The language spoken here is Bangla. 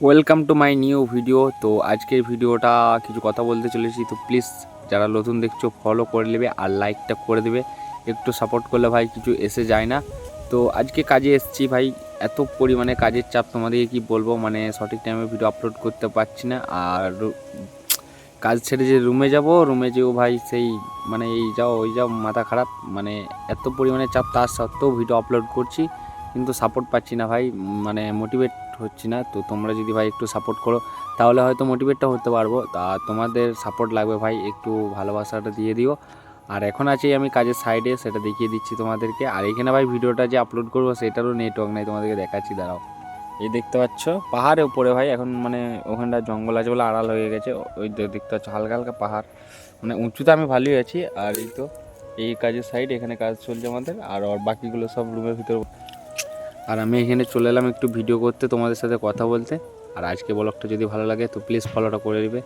Welcome to my new video. তো আজকের ভিডিওটা কিছু কথা বলতে চলেছি, তো প্লিজ যারা নতুন দেখছো ফলো করে নেবে আর লাইকটা করে দেবে। একটু সাপোর্ট করলে ভাই কিছু এসে যায় না। তো আজকে কাজে এসেছি ভাই, এত পরিমাণে কাজের চাপ তোমাদেরকে কি বলবো, মানে সঠিক টাইমে ভিডিও আপলোড করতে পারছি না। আর কাজ ছেড়ে যে রুমে যাব, রুমে যেও ভাই সেই মানে এই যাও ওই যাও মাথা খারাপ, মানে এত পরিমাণে চাপ তার সত্ত্বেও ভিডিও আপলোড করছি কিন্তু সাপোর্ট পাচ্ছি না ভাই, মানে মোটিভেট হচ্ছি না। তো তোমরা যদি ভাই একটু সাপোর্ট করো তাহলে হয়তো মোটিভেটটা হতে পারবো। তা তোমাদের সাপোর্ট লাগবে ভাই, একটু ভালোবাসাটা দিয়ে দিও। আর এখন আছি আমি কাজের সাইডে, সেটা দেখিয়ে দিচ্ছি তোমাদেরকে। আর এখানে ভাই ভিডিওটা যে আপলোড করবো সেটারও নেটওয়ার্ক নাই, তোমাদেরকে দেখাচ্ছি দাঁড়াও। এই দেখতে পাচ্ছ পাহাড়ের উপরে ভাই, এখন মানে ওখানটা জঙ্গল আছে বলে আড়াল হয়ে গেছে। ওই দেখতে পাচ্ছ হালকা হালকা পাহাড়, মানে উঁচুতে আমি ভালোই আছি। আর এই তো এই কাজের সাইড, এখানে কাজ চলছে আমাদের। আর বাকিগুলো সব রুমের ভিতর। আর আমি এখানে চলে এলাম একটু ভিডিও করতে, তোমাদের সাথে কথা বলতে। আর আজকে ব্লগটা যদি ভালো লাগে তো প্লিজ ফলোটা করে দিবে।